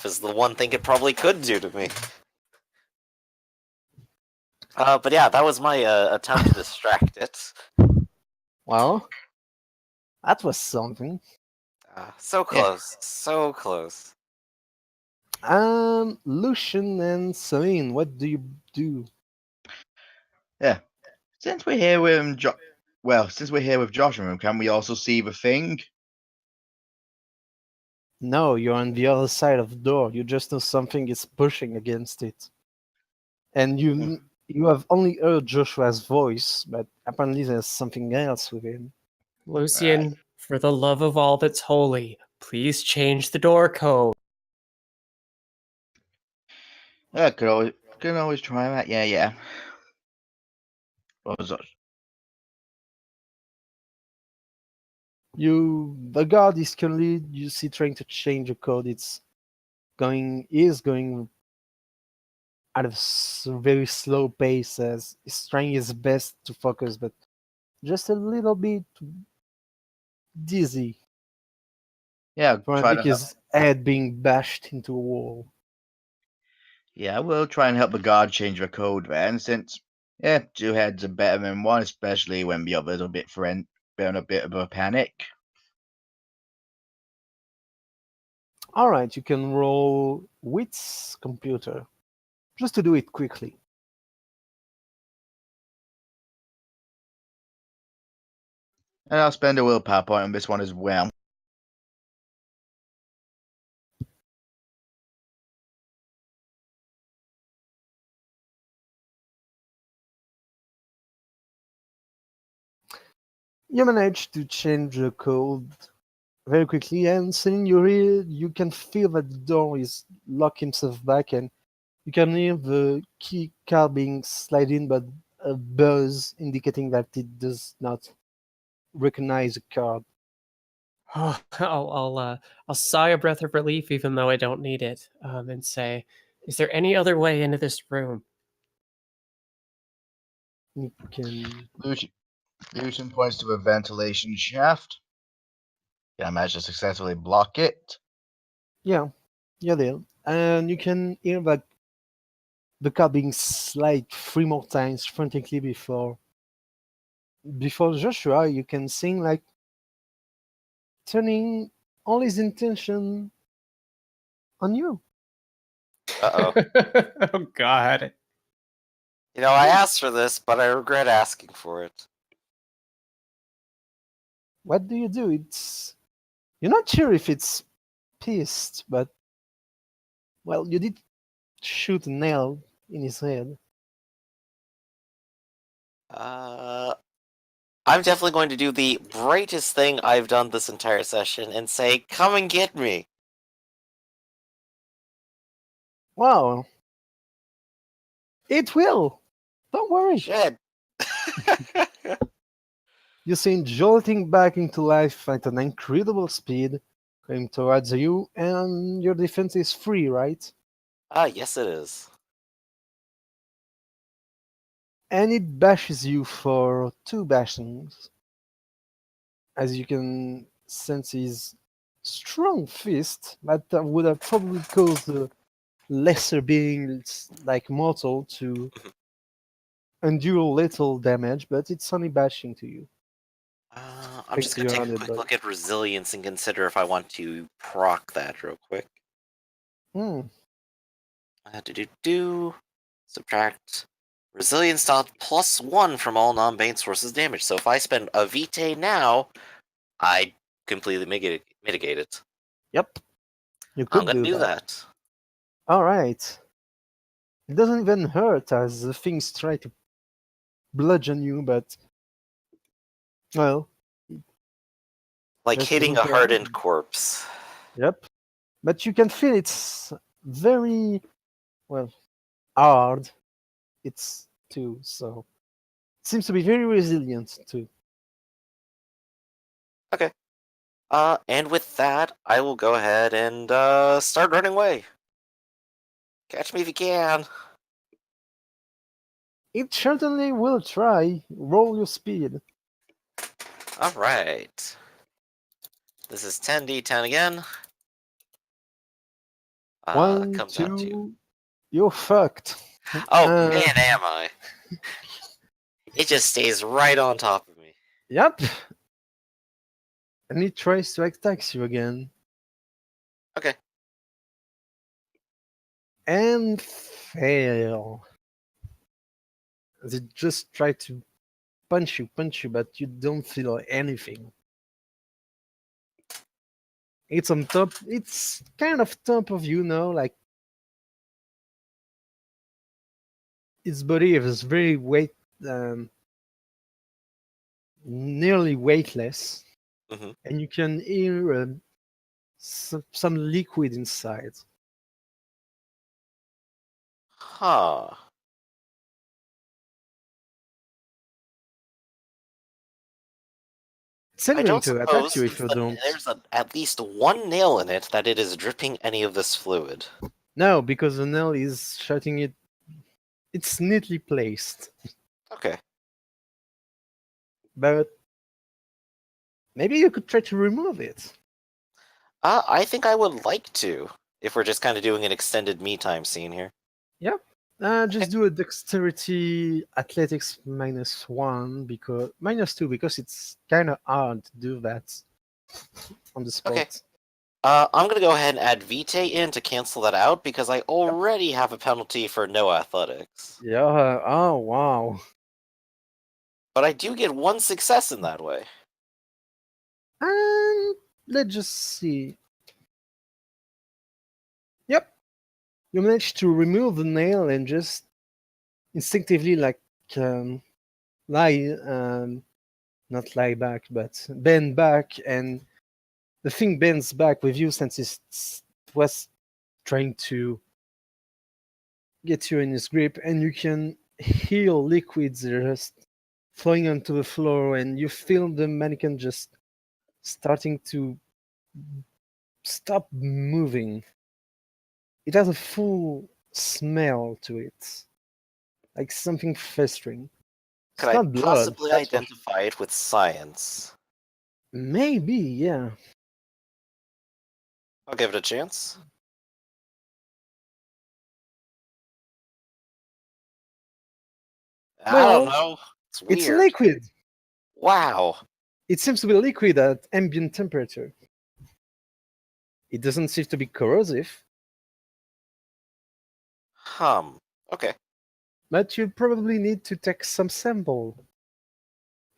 is the one thing it probably could do to me. But yeah, that was my attempt to distract it. Well, that was something. So close, so close. Lucian and Celine, what do you do? Yeah. Since we're here with Josh, can we also see the thing? No, you're on the other side of the door. You just know something is pushing against it. And you have only heard Joshua's voice, but apparently there's something else within. Lucian, for the love of all that's holy, please change the door code. Yeah, could always try that. Yeah. What was that? The guard is currently, you see, trying to change the code. He is going at a very slow pace as he's trying his best to focus, but just a little bit dizzy. Yeah, From like his head being bashed into a wall. Yeah, we'll try and help the guard change the code then, since two heads are better than one, especially when the other's a bit in a bit of a panic. All right, you can roll wits computer, just to do it quickly. And I'll spend a willpower point on this one as well. You manage to change the code very quickly, and suddenly you can feel that the door is locking itself back, and you can hear the key card being slid in, but a buzz indicating that it does not recognize the card. Oh, I'll sigh a breath of relief, even though I don't need it, and say, "Is there any other way into this room?" You can. Lucian points to a ventilation shaft. Can I manage to successfully block it? Yeah, there. And you can hear that the car being slid 3 more times frantically before Joshua. You can sing like turning all his intention on you. Uh-oh. Oh God. You know, I asked for this, but I regret asking for it. What do? You're not sure if it's pissed, but well, you did shoot a nail in his head. I'm definitely going to do the brightest thing I've done this entire session and say, "Come and get me." Wow. It will. Don't worry. Shit. You're seen jolting back into life at an incredible speed, coming towards you, and your defense is free, right? Yes it is. And it bashes you for 2 bashings. As you can sense his strong fist that would have probably caused a lesser being like mortal to endure little damage, but it's only bashing to you. I'm just going to take a 600, quick but- look at resilience and consider if I want to proc that real quick. Subtract resilience dot +1 from all non-bane sources damage. So if I spend a vitae now, I completely mitigate it. Yep. You I'm could gonna do that. that. Alright. It doesn't even hurt as the things try to bludgeon you, but well, Like just hitting a doesn't hardened hurt. corpse. Yep. But you can feel it's very hard. It's too, so it seems to be very resilient too. Okay. And with that, I will go ahead and start running away. Catch me if you can. It certainly will try. Roll your speed. Alright. This is 10d10 again. One, Comes down to. two. You're fucked. Oh Uh, man, am I? It just stays right on top of me. Yep. And it tries to attack you again. Okay. And fail. They just try to punch you, but you don't feel anything. It's on top. It's kind of top of you now, like its body is very um, nearly weightless, hmm and you can hear some liquid inside. Huh. It's I going don't to attack suppose you if since you don't. there's at least one nail in it that it is dripping any of this fluid. No, because the nail is shutting it. It's neatly placed, Okay. but maybe you could try to remove it. I think I would like to, if we're just kind of doing an extended me time scene here. Yep. Just do a dexterity athletics -1 because -2 because it's kind of hard to do that on the spot. Okay. I'm gonna go ahead and add Vitae in to cancel that out because I already have a penalty for no athletics. Yeah. Oh wow. But I do get one success in that way. And let's just see. Yep. You managed to remove the nail and just instinctively um, lie, not lie back, but bend back, and the thing bends back with you since it was trying to get you in his grip, and you can hear liquids just flowing onto the floor, and you feel the mannequin just starting to stop moving. It has a full smell to it, like something festering. Could It's I not blood. possibly That's for identify it with science? maybe, yeah. I'll give it a chance. I don't Well, know. It's it's weird. liquid. Wow. It seems to be liquid at ambient temperature. It doesn't seem to be corrosive, Okay. but you probably need to take some sample.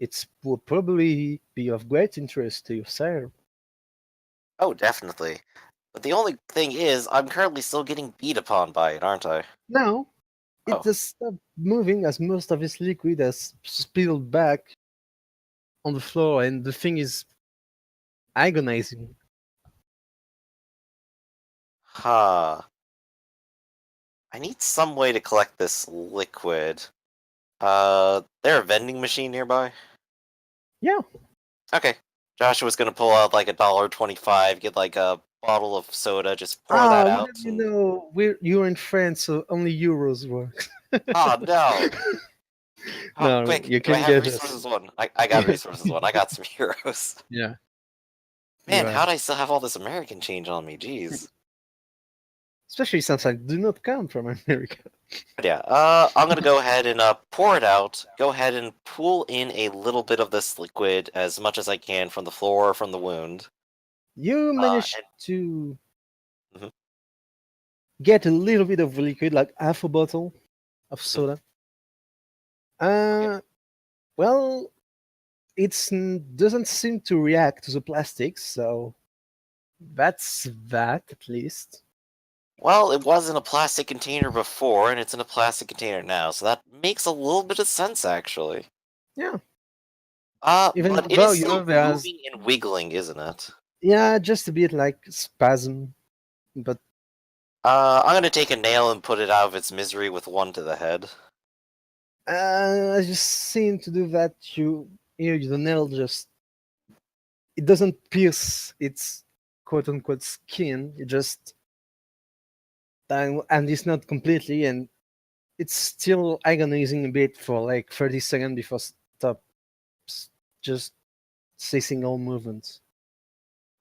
It will probably be of great interest to you, sir. Oh, definitely. But the only thing is, I'm currently still getting beat upon by it, aren't I? Now, it Oh. does stop moving as most of its liquid has spilled back on the floor, and the thing is agonizing. Huh. I need some way to collect this liquid. There a vending machine nearby? Yeah. Okay. Joshua's gonna pull out like $1.25, get like a bottle of soda, just pour that Ah, out. you know, you're in France, so only euros work. Oh no! Oh, No, quick! you Do I can have get resources it. one? I got resources one. I got some euros. Yeah. Man, Right. how'd I still have all this American change on me? Jeez. Especially since I do not come from America. But yeah, I'm gonna go ahead and pour it out. Go ahead and pull in a little bit of this liquid as much as I can from the floor from the wound. You managed and- to Mhm. get a little bit of liquid, like half a bottle of soda. Well, it doesn't seem to react to the plastics, so that's that at least. Well, it was in a plastic container before, and it's in a plastic container now, so that makes a little bit of sense, actually. Yeah. Even But it though, is you know, still there's moving and wiggling, isn't it? yeah, just a bit like spasm, but I'm gonna take a nail and put it out of its misery with one to the head. I just seem to do that. The nail just it doesn't pierce its quote unquote skin. It just and it's not completely, and it's still agonizing a bit for like 30 seconds before stops, just ceasing all movements.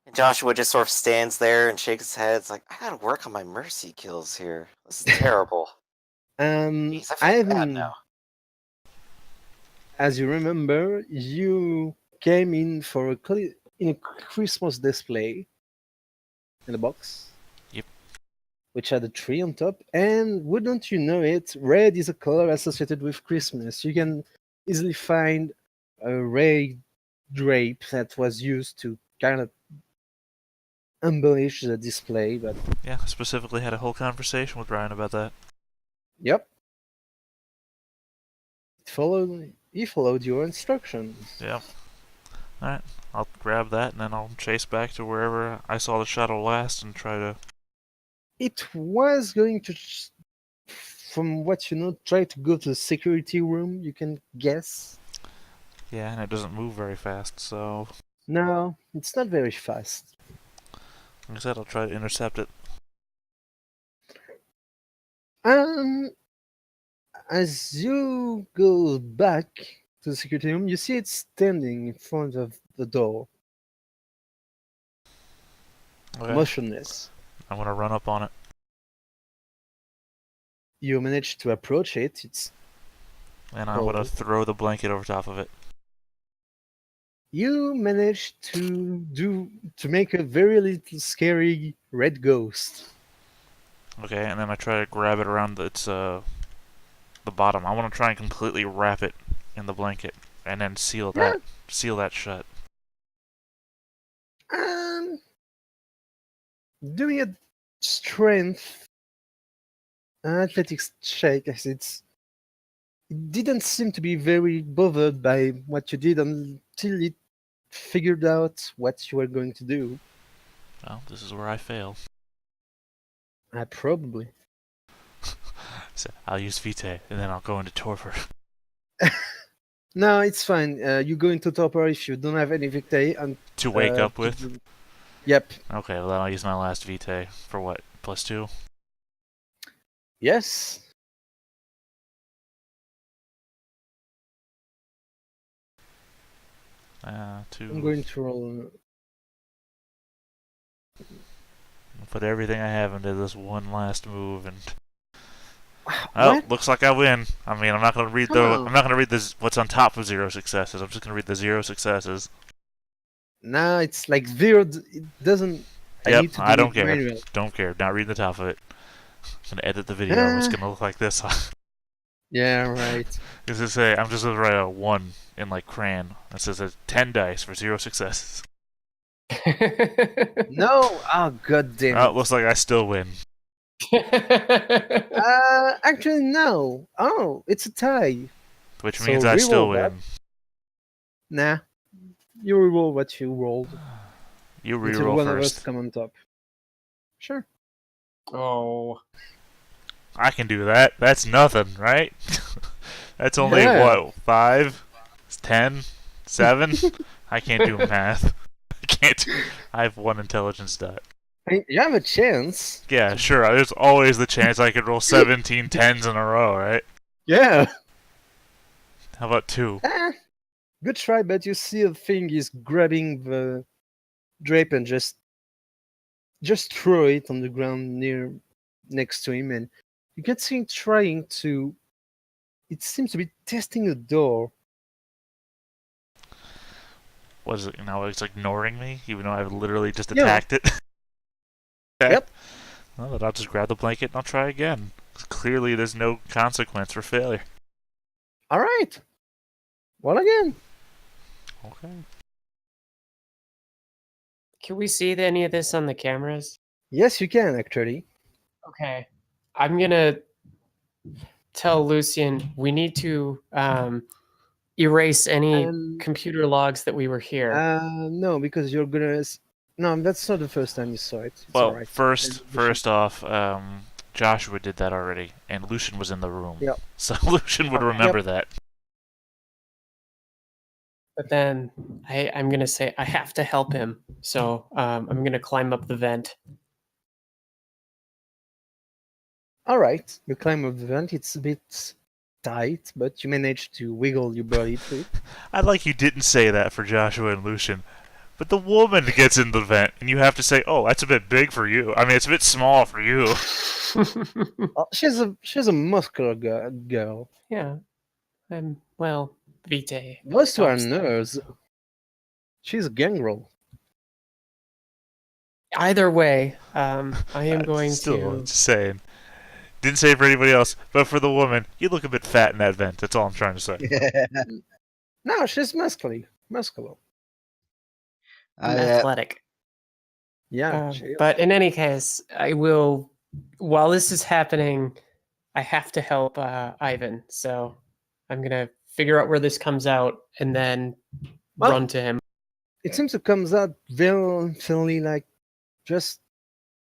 And Joshua just sort of stands there and shakes his head. It's like, I gotta work on my mercy kills here. This is terrible. Jeez, I I feel bad haven't. now. As you remember, you came in for in a Christmas display in a box. Yep. Which had a tree on top, and wouldn't you know it, red is a color associated with Christmas. You can easily find a red drape that was used to kind of embellish the display, but Yeah, specifically had a whole conversation with Ryan about that. yep. He followed your instructions. Yeah. Alright, I'll grab that and then I'll chase back to wherever I saw the shadow last and try to... It was going to, from what you know, try to go to the security room, you can guess. Yeah, and it doesn't move very fast, so... No, it's not very fast. Like I said, I'll try to intercept it. As you go back to the security room, you see it standing in front of the door, Okay. motionless. I'm gonna run up on it. You manage to approach it. It's And I'm gonna cold. throw the blanket over top of it. You manage to make a very little scary red ghost. Okay, and then I try to grab it around the bottom. I want to try and completely wrap it in the blanket and then seal that shut. Doing a strength athletics check, as it didn't seem to be very bothered by what you did until it figured out what you were going to do. Well, this is where I fail. Probably. So I'll use Vitae, and then I'll go into torpor. No, it's fine. You go into torpor if you don't have any victory. To wake up with? Yep. Okay, well then I'll use my last Vitae for what? +2? Yes. Two. I'm going to roll. I'll put everything I have into this one last move, and What? oh, looks like I win. I mean, I'm not gonna read Come I'm not gonna read this what's on top of 0 successes. I'm just gonna read the 0 successes. No, it's like zero. It doesn't. Yep, to I do don't it care. manually. Don't care. Not reading the top of it. I'm gonna edit the video. It's gonna look like this. Yeah, right. Does it say? I'm just gonna write a 1 in like crayon. It says 10 dice for 0 successes. No. Oh, god damn Oh, it. looks like I still win. Actually, no. Oh, it's a tie. Which So means I still reroll that. win. Nah. You reroll what you rolled You until reroll one of us first. come on top. Sure. Oh. I can do that. That's nothing, right? That's only Yeah. what, 5? 10? 7? I can't do math. I can't do. I have 1 intelligence dot. I mean, you have a chance. Yeah, sure. There's always the chance I could roll 17 10s in a row, right? Yeah. How about 2? Good try, but you see the thing is grabbing the drape and just throw it on the ground next to him, and you can see him trying to. It seems to be testing the door. What is it? It's ignoring me, even though I've literally just Yeah. attacked it. Okay. Yep. Well, then I'll just grab the blanket and I'll try again. Clearly, there's no consequence for failure. All right. Well, again. Okay. Can we see any of this on the cameras? Yes, you can actually. Okay. I'm gonna tell Lucian we need to erase any Um, computer logs that we were here. No, because you're gonna. No, that's not the first time you saw it. It's Well, alright. first off, Joshua did that already, and Lucian was in the room. Yep. So Lucian would remember that. But then I'm gonna say I have to help him. So I'm gonna climb up the vent. All right, you climb up the vent. It's a bit tight, but you manage to wiggle your body through it. I'd like you didn't say that for Joshua and Lucian. But the woman gets in the vent, and you have to say, "Oh, that's a bit big for you. I mean, it's a bit small for you." Oh, she's a muscular girl. Yeah, I'm well, Vitae. Those two are helps them. nerds. She's a gangrel. Either way, I am going Still, to. just saying. Didn't say for anybody else, but for the woman, you look a bit fat in that vent. That's all I'm trying to say. No, she's muscular. I'm athletic. Yeah, she is. But in any case, I will. While this is happening, I have to help Ivan. So I'm gonna figure out where this comes out and then Well- run to him. It seems to comes out fairly like just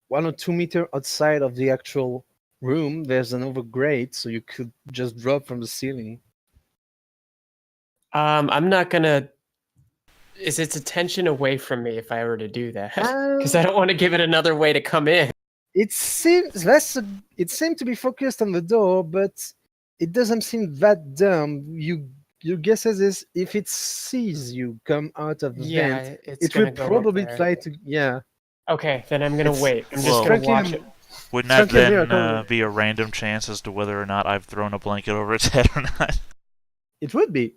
1 or 2 meters outside of the actual room. There's an overgrate, so you could just drop from the ceiling. I'm not gonna. Is its attention away from me if I were to do that? Because I don't want to give it another way to come in. It seemed to be focused on the door, but it doesn't seem that dumb. Your guess is if it sees you come out of the Yeah, vent, it's it gonna will go up probably there. try to. Yeah, Okay, then I'm gonna It's- wait. I'm just Well- gonna frankly, watch it. Wouldn't that Frankly, then miracle. be a random chance as to whether or not I've thrown a blanket over its head or not? it would be.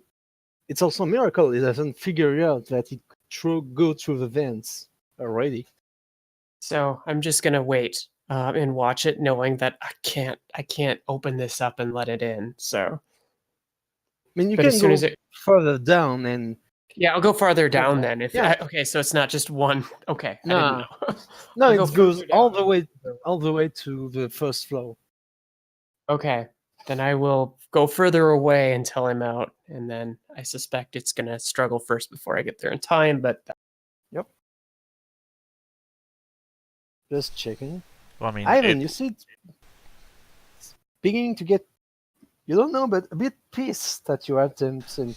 It's also a miracle it doesn't figure out that it could go through the vents already. So I'm just gonna wait and watch it, knowing that I can't open this up and let it in. So, I mean, you but can as soon go as it, further down and yeah, I'll go farther down Okay. then. If Yeah. okay, so it's not just one. Okay, I Nah. didn't know. no, I'll go it goes further all down. the way to the first floor. Okay, then I will go further away until I'm out, and then I suspect it's gonna struggle first before I get there in time. But Just checking. Well, I mean, Ivan, you see, it's beginning to get, you don't know, but a bit pissed at your attempts. And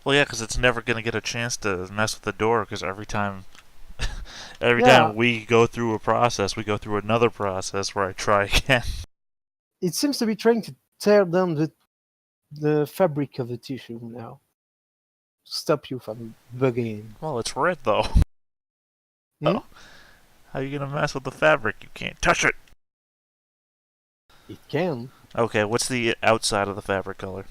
well, yeah, because it's never gonna get a chance to mess with the door. Because every time, Yeah. time we go through a process, we go through another process where I try again. it seems to be trying to tear down the fabric of the tissue now. Stop you from bugging in. Well, it's red though. Hmm? Oh, how are you gonna mess with the fabric? You can't touch it. It can. Okay, what's the outside of the fabric color?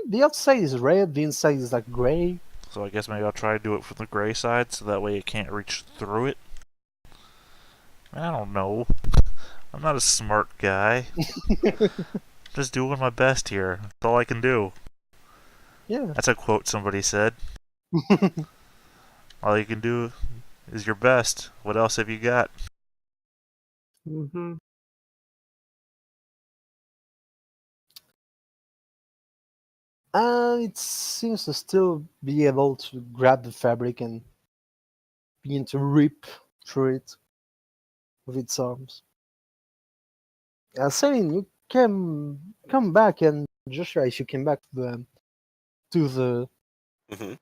The outside is red, the inside is like gray. So I guess maybe I'll try to do it from the gray side, so that way it can't reach through it. I don't know. I'm not a smart guy. Just doing my best here. That's all I can do. Yeah. That's a quote somebody said. All you can do is your best. What else have you got? mm-hmm. It seems to still be able to grab the fabric and begin to rip through it with its arms. Celine, you can come back, and Joshua, if you came back to the hmm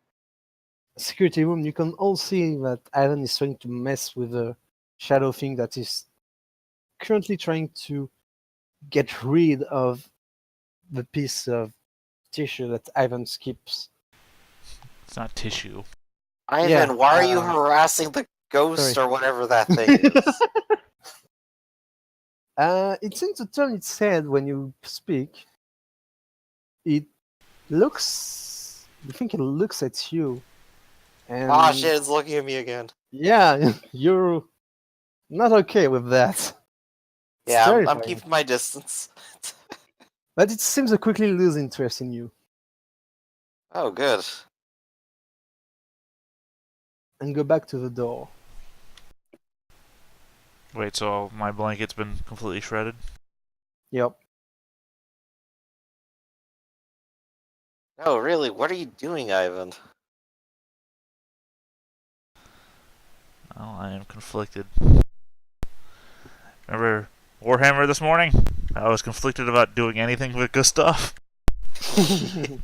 security room, you can all see that Ivan is trying to mess with the shadow thing that is currently trying to get rid of the piece of tissue that Ivan skips. It's not tissue. Ivan, Yeah, why are you harassing the ghost sorry. or whatever that thing is? It seems to turn its head when you speak. It looks. You think it looks at you. And Ah, shit, it's looking at me again. yeah, you're not okay with that. It's Yeah, I'm terrifying. keeping my distance. But it seems to quickly lose interest in you Oh, good. and go back to the door. Wait, so my blanket's been completely shredded? Yep. No, really, what are you doing, Ivan? Oh, I am conflicted. Remember Warhammer this morning? I was conflicted about doing anything with Gustav.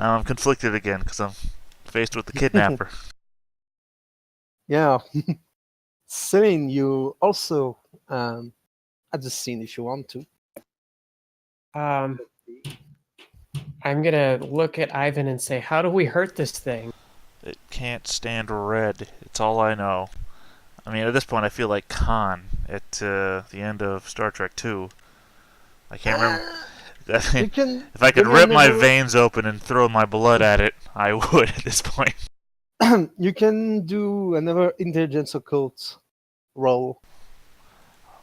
Now I'm conflicted again because I'm faced with the kidnapper. Yeah. Celine, you also at the scene if you want to. I'm gonna look at Ivan and say, "How do we hurt this thing?" It can't stand red. It's all I know. I mean, at this point, I feel like Khan at the end of Star Trek 2. I can't remember. You can If I could give me rip my another- veins open and throw my blood at it, I would at this point. You can do another intelligence occult roll.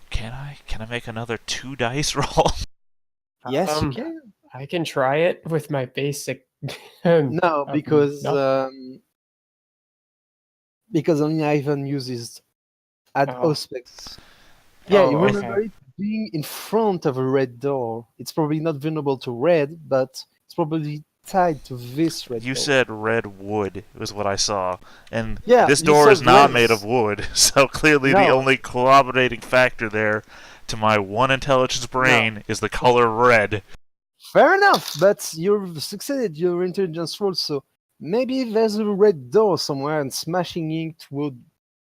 Can I? Can I make another 2 dice roll? Yes, you Um, can. I can try it with my basic. No, because no. because only Ivan uses ad Oh. aspects. Yeah, Oh, you okay. remember it being in front of a red door. It's probably not vulnerable to red, but it's probably tied to this red You door. said red wood was what I saw, and Yeah, this you door saw is not red. made of wood, so clearly the No. only corroborating factor there to my one intelligence brain is the color red. Fair enough, but you've succeeded your intelligence roll, so maybe there's a red door somewhere and smashing it would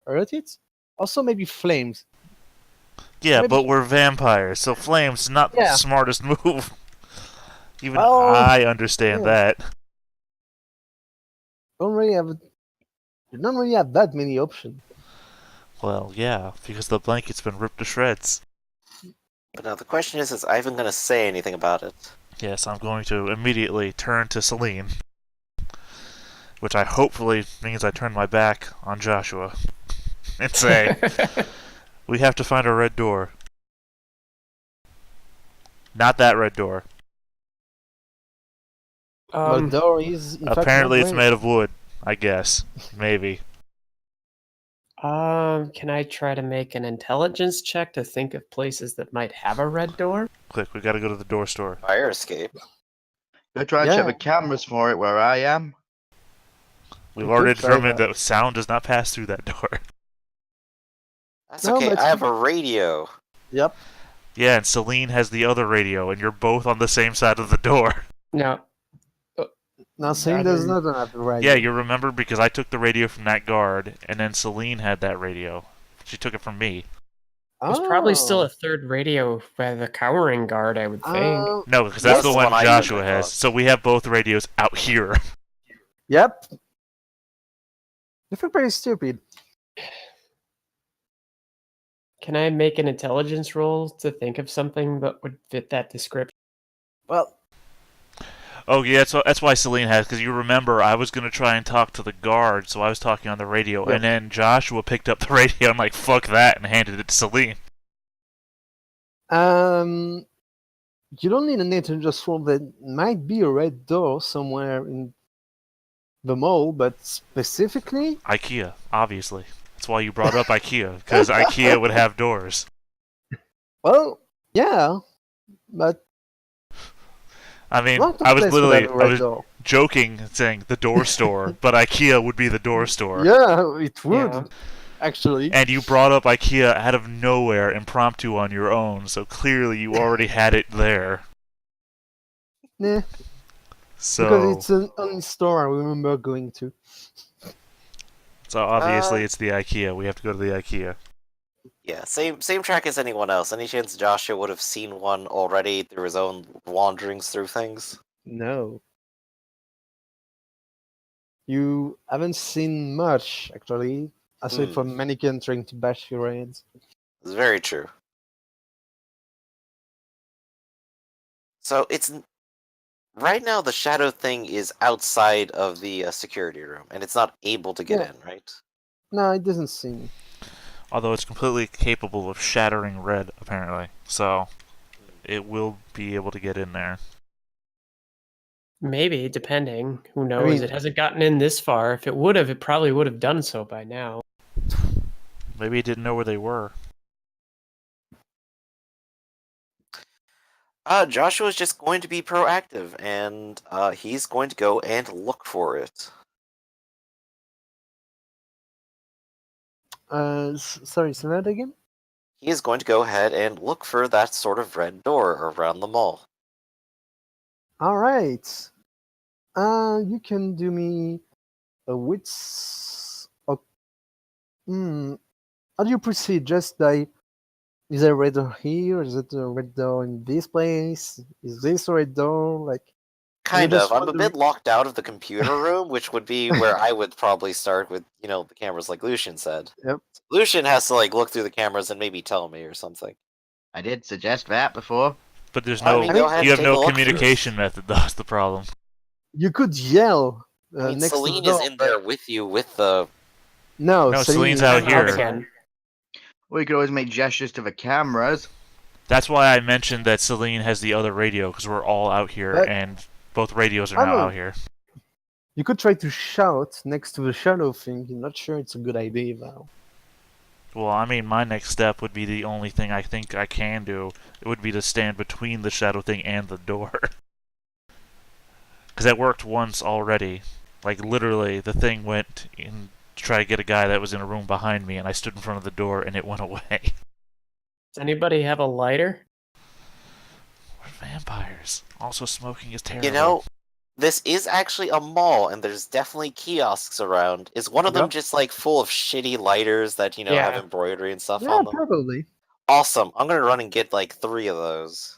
hurt it? Also, maybe flames. Yeah, Maybe- but we're vampires, so flames not the Yeah. smartest move. Even Oh, I understand yeah. that. You don't really have that many options. Well, yeah, because the blanket's been ripped to shreds. But now the question is Ivan going to say anything about it? Yes, I'm going to immediately turn to Celine. Which I hopefully means I turn my back on Joshua. And say, we have to find a red door. Not that red door. The door is, in fact, Apparently not it's red. made of wood, I guess. Maybe. Can I try to make an intelligence check to think of places that might have a red door? Quick, we gotta go to the door store. Fire escape. Go try and check Yeah. the cameras for it where I am. We've We already could try determined that. that sound does not pass through that door. That's No, okay, but- I have a radio. Yep. Yeah, and Celine has the other radio, and you're both on the same side of the door. No. Now, saying does Rather- not have the right. Yeah, you remember because I took the radio from that guard, and then Celine had that radio. She took it from me. There's probably Oh. still a third radio by the cowering guard, I would think. No, because that's That's the the one one I Joshua usually has. thought. So we have both radios out here. Yep. You feel pretty stupid. Can I make an intelligence roll to think of something that would fit that description? Well, Oh yeah, that's why Celine has. Because you remember, I was gonna try and talk to the guard, so I was talking on the radio, Yeah. and then Joshua picked up the radio. I'm like, "Fuck that," and handed it to Celine. you don't need an intelligence roll. There might be a red door somewhere in the mall, but specifically, IKEA, obviously. That's why you brought up IKEA, because IKEA would have doors. well, yeah, but I mean, not a I was place literally without a red I was door. joking, saying the door store, but IKEA would be the door store. Yeah, it would Yeah. actually. And you brought up IKEA out of nowhere, impromptu on your own, so clearly you already had it there. Nah, So, because it's an only store I remember going to. so obviously it's the IKEA. We have to go to the IKEA. Yeah, same track as anyone else. Any chance Joshua would have seen one already through his own wanderings through things? No. You haven't seen much, actually, aside from mannequin trying to bash your heads. It's very true. So it's right now the shadow thing is outside of the security room, and it's not able to get Yeah. in, right? No, it doesn't seem. Although it's completely capable of shattering red, apparently. So, it will be able to get in there. Maybe, depending. Who knows? mean- It hasn't gotten in this far. If it would have, it probably would have done so by now. Maybe it didn't know where they were. Joshua's just going to be proactive, and he's going to go and look for it. Sorry, say that again? He is going to go ahead and look for that sort of red door around the mall. Alright. You can do me a wits. How do you proceed? Just by. Is there a red door here? Is it a red door in this place? Is this a red door? Like. Kind just of. I'm a wondering- bit locked out of the computer room, which would be where I would probably start with, the cameras, like Lucian said. Yep. Lucian has to like look through the cameras and maybe tell me or something. I did suggest that before. But there's I no, mean, go ahead you and have take a no look communication method. That's the problem. You could yell I mean, next to the Celine door. is in there with you with the. No, No, Celine Celine's is out I'm here. again. We could always make gestures to the cameras. That's why I mentioned that Celine has the other radio, because we're all out here, But- and both radios are I now don't- out here. You could try to shout next to the shadow thing. I'm not sure it's a good idea though. Well, I mean, my next step would be the only thing I think I can do. It would be to stand between the shadow thing and the door. Because that worked once already. Like, literally, the thing went in to try to get a guy that was in a room behind me, and I stood in front of the door, and it went away. Does anybody have a lighter? We're vampires. Also, smoking is terrible. You know, this is actually a mall, and there's definitely kiosks around. Is one of them Yep. just like full of shitty lighters that have Yeah. embroidery and stuff Yeah, on them? probably. Awesome. I'm gonna run and get like 3 of those.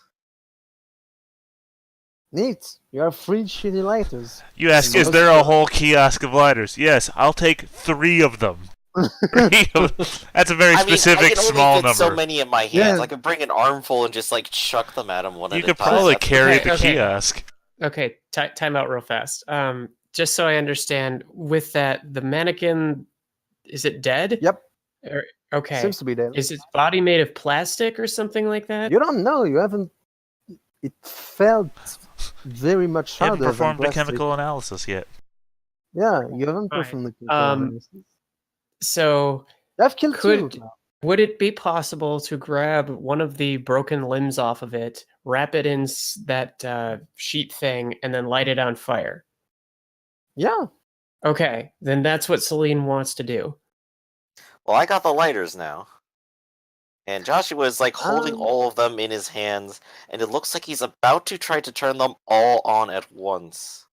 Neat. You have 3 shitty lighters. You ask, is there a whole kiosk of lighters? Yes, I'll take 3 of them. 3 of them. That's a very I mean, I specific, can only small fit number. so many in my hands. Yeah. I could bring an armful and just like chuck them at him one You at could a time. probably That's- carry Okay, the okay. kiosk. Okay, time out real fast. Just so I understand, with that, the mannequin, is it dead? Yep. Okay. Seems to be dead. Is its body made of plastic or something like that? You don't know. You haven't. It felt very much You haven't harder than performed a plastic. chemical analysis yet. Yeah, you haven't Fine. performed the chemical analysis. So, You have killed could- 2 now. would it be possible to grab one of the broken limbs off of it, wrap it in that sheet thing, and then light it on fire? Yeah. Okay, then that's what Celine wants to do. Well, I got the lighters now. And Joshua is like holding Um, all of them in his hands, and it looks like he's about to try to turn them all on at once.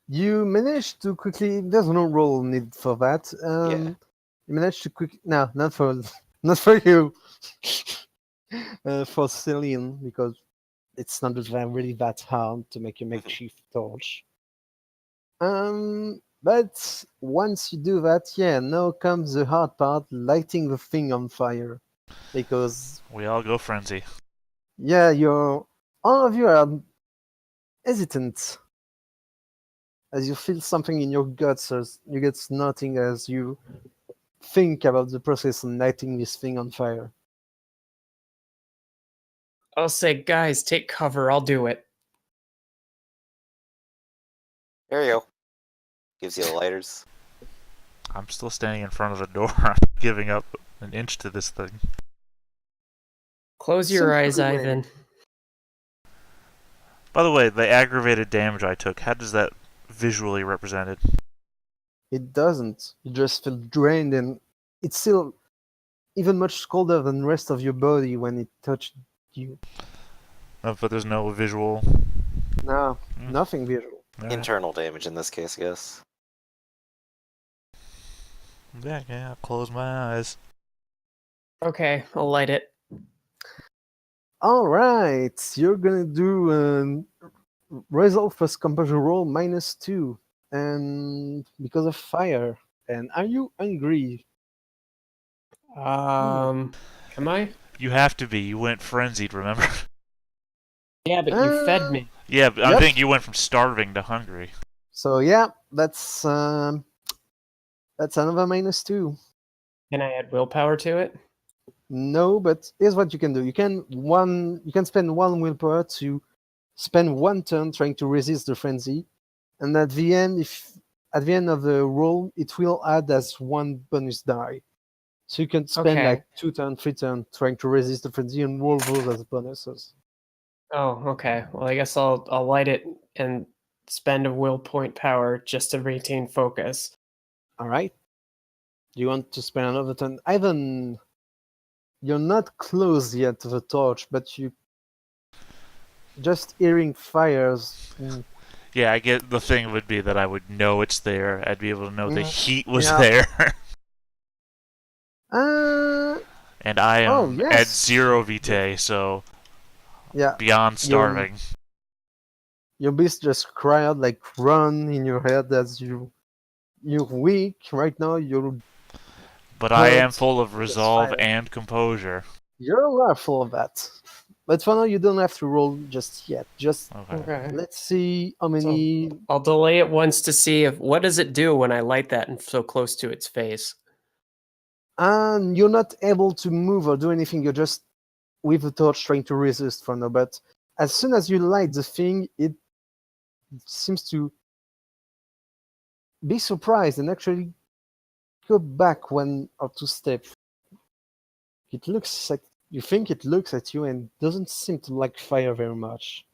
You managed to quickly. There's no roll need for that. You managed to quick. No, not for you. For Celine, because it's not really that hard to make a makeshift torch. But once you do that, yeah, now comes the hard part: lighting the thing on fire. Because We all go frenzy. yeah, all of you are hesitant as you feel something in your guts, as you get snorting as you think about the process of lighting this thing on fire. I'll say, guys, take cover. I'll do it. Here you go. Gives you the lighters. I'm still standing in front of the door. I'm giving up an inch to this thing. Close your eyes, Simply Ivan. By the way, the aggravated damage I took, how does that visually represented? It doesn't. You just feel drained, and it's still even much colder than the rest of your body when it touched you. But there's no visual. No, Hmm. nothing visual. Alright. Internal damage in this case, I guess. Yeah, I'll close my eyes. Okay, I'll light it. All right, you're gonna do result first composure roll -2, and because of fire. And are you angry? Am I? You have to be. You went frenzied, remember? Yeah, but you fed me. Yeah, but I Yep. think you went from starving to hungry. So yeah, that's another -2. Can I add willpower to it? No, but here's what you can do. You can spend 1 willpower to spend 1 turn trying to resist the frenzy, and at the end of the roll, it will add as 1 bonus die. So you can spend Okay. like 2 turn, 3 turn trying to resist the frenzy and roll those as bonuses. Oh, okay. Well, I guess I'll light it and spend a will point power just to retain focus. All right. Do you want to spend another turn? Ivan, you're not close yet to the torch, but you just hearing fires. Yeah, I get the thing would be that I would know it's there. I'd be able to know the Yeah. heat was Yeah. there. Uh, And I am Oh, yes. at 0 vitae, so yeah. beyond starving. Your beast just cry out like run in your head as you're weak right now. But I am hurt. full of Just resolve fire. and composure. You're full of that. But for now, you don't have to roll just yet. Just Okay. Okay. let's see how many. I'll delay it once to see if what does it do when I light that and so close to its face. And you're not able to move or do anything. You're just with the torch trying to resist for now. But as soon as you light the thing, it seems to be surprised and actually go back one or two steps. It looks like you think it looks at you and doesn't seem to like fire very much.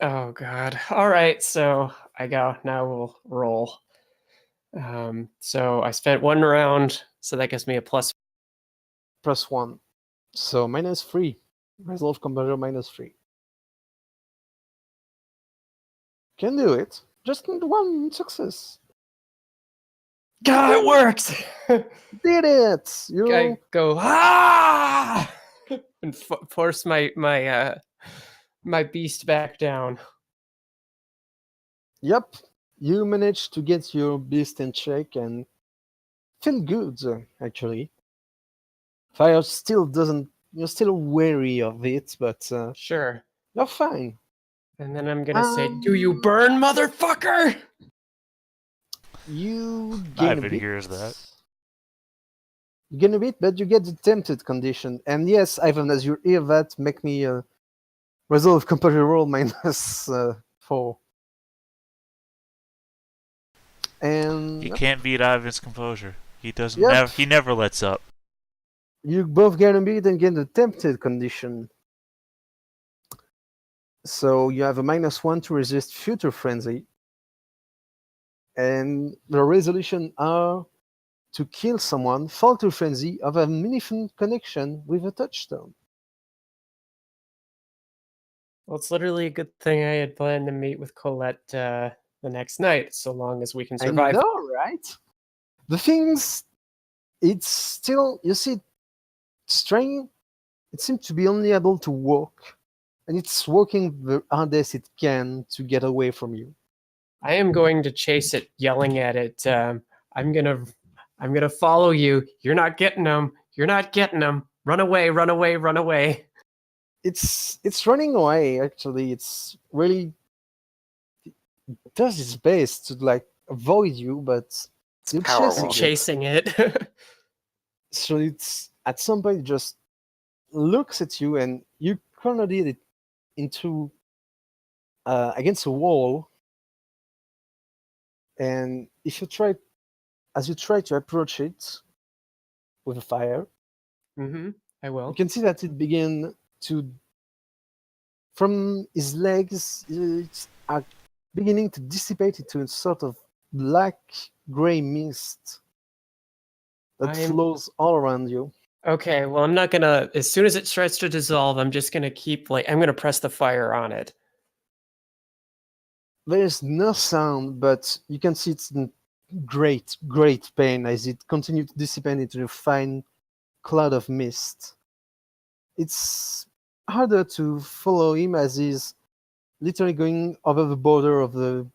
Oh god. All right, so I go. Now we'll roll. So I spent 1 round, so that gives me a plus. +1. So -3. Resolve composure -3. Can do it. Just need one success. God, it works. Did it! You I go and force my my beast back down. Yep. You managed to get your beast in check and feel good actually. Fire still doesn't. You're still wary of it, but Sure. you're fine. And then I'm gonna say, "Do you burn, motherfucker?" You gain a Ivan bit. hears that. You gain a bit, but you get the tempted condition. And yes, Ivan, as you hear that, make me a resolve composure roll -4. And You can't beat Ivan's composure. He doesn't. Yep. He never lets up. you both gain a bit and get the tempted condition. So you have a -1 to resist future frenzy. And the resolution are to kill someone, fall to frenzy, of a meaningful connection with a touchstone. Well, it's literally a good thing I had planned to meet with Colette the next night, so long as we can I survive. know, right? The things, it's still, you see, strange. It seems to be only able to walk, and it's walking the hardest it can to get away from you. I am going to chase it, yelling at it. I'm gonna follow you. You're not getting them. You're not getting them. Run away! Run away! Run away! It's running away. Actually, it's really it does its best to like avoid you, but you're power chasing I'm walking. it. chasing it. So it's at some point it just looks at you, and you cornered it into against a wall. And if you try, as you try to approach it with a fire, Mm-hmm. I you will. can see that it begin to, from his legs, it's beginning to dissipate into a sort of black gray mist that I'm- flows all around you. Okay, well, I'm not gonna. As soon as it starts to dissolve, I'm just gonna keep I'm gonna press the fire on it. There is no sound, but you can see it's in great pain as it continues to dissipate into a fine cloud of mist. It's harder to follow him as he's literally going over the border of the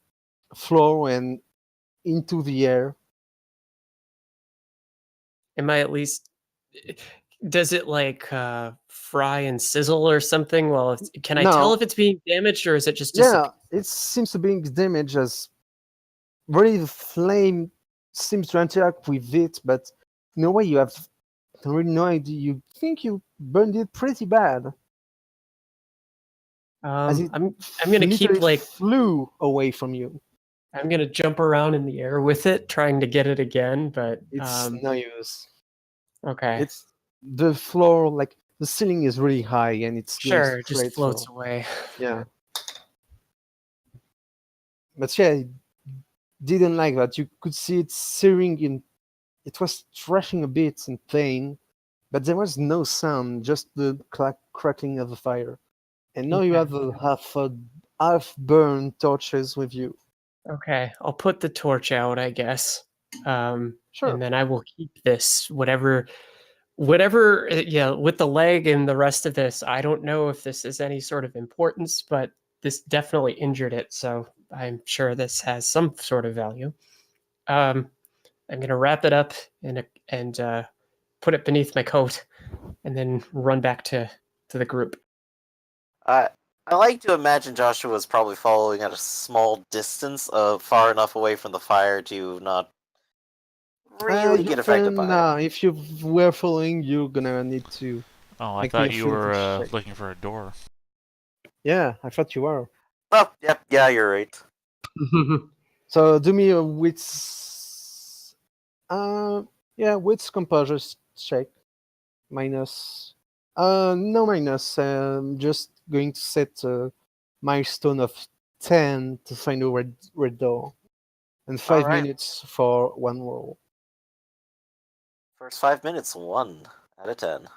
floor and into the air. Am I at least? Does it fry and sizzle or something? Well, can I tell No. if it's being damaged or is it just Yeah, it seems to be damaged as really the flame seems to interact with it, but in a way you have really no idea. You think you burned it pretty bad. As it I'm gonna keep literally flew away from you. I'm gonna jump around in the air with it, trying to get it again, but It's no use. okay. It's the floor, like the ceiling is really high and it's going Sure, it just straight floats through. away. Yeah. But yeah, it didn't like that. You could see it searing in. It was thrashing a bit in pain, but there was no sound, just the crackling of the fire. And now you have a half-burned torches with you. Okay, I'll put the torch out, I guess. Sure. And then I will keep this whatever yeah, with the leg and the rest of this. I don't know if this is any sort of importance, but this definitely injured it, so I'm sure this has some sort of value. I'm gonna wrap it up and put it beneath my coat, and then run back to the group. I like to imagine Joshua was probably following at a small distance, far enough away from the fire to not really You get affected can, by it. if you were following, you're gonna need to Oh, I make me a thought you were filter check. looking for a door. Yeah, I thought you were. Oh, yep, yeah, you're right. So do me a wits. Wits composure check. Minus. No minus. Just going to set a milestone of 10 to find a red door, and 5 minutes for one roll. First 5 minutes, 1 out of 10.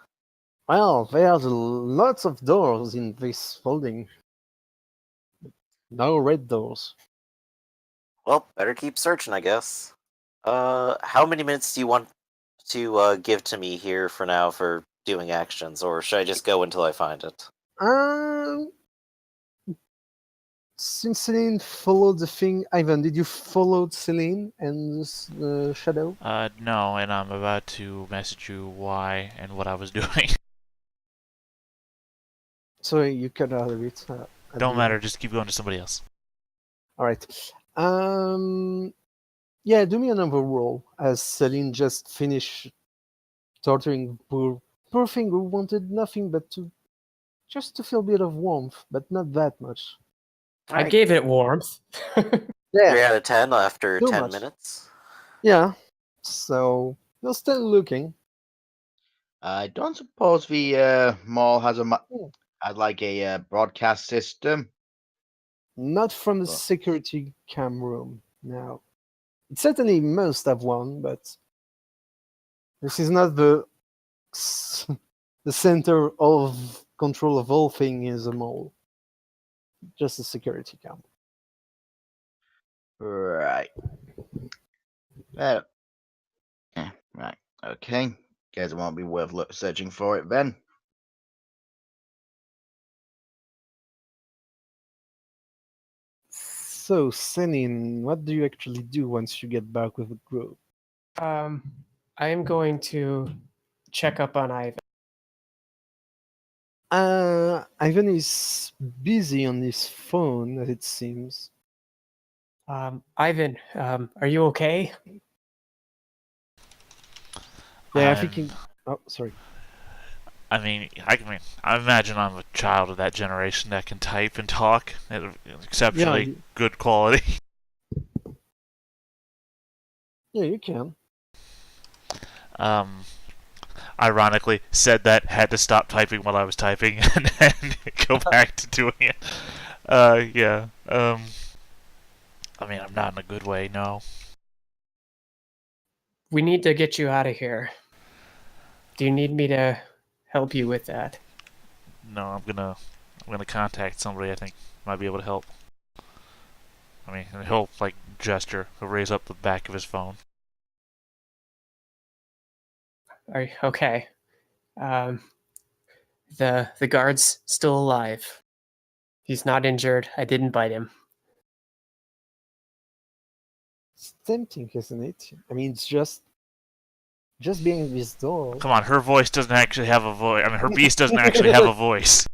Well, there's lots of doors in this folding. No red doors. Well, better keep searching, I guess. How many minutes do you want to give to me here for now for doing actions, or should I just go until I find it? Um, since Celine followed the thing, Ivan, did you follow Celine and the shadow? No, and I'm about to message you why and what I was doing. Sorry, you cut out a bit. Don't matter, just keep going to somebody else. All right. Yeah, do me another roll as Celine just finished torturing poor thing who wanted nothing but just to feel a bit of warmth, but not that much. I Alright. gave it warmth. Yeah, 3 out of 10 after Too 10 much. minutes. yeah. So you're still looking. I don't suppose the mall has Hmm. had like a broadcast system. Not from the Well. security cam room. No, it certainly must have one, but this is not the center of control of all things in a mall. Just a security cam. Right. Well, right. Okay. Guess it won't be worth searching for it then. So, Senin, what do you actually do once you get back with the group? I am going to check up on Ivan. Ivan is busy on his phone, as it seems. Ivan, are you okay? Yeah, I think he... Oh, sorry. I mean, I imagine I'm a child of that generation that can type and talk at exceptionally good quality. Yeah, you can. Ironically, said that, had to stop typing while I was typing, and then go back to doing it. Yeah. I mean, I'm not in a good way, no. We need to get you out of here. Do you need me to help you with that? No, I'm gonna contact somebody I think might be able to help. I mean, and he'll like gesture. He'll raise up the back of his phone. Okay. The guard's still alive. He's not injured. I didn't bite him. It's tempting, isn't it? I mean, it's just being this door. Come on, her voice doesn't actually have a voice. I mean, her beast doesn't actually have a voice.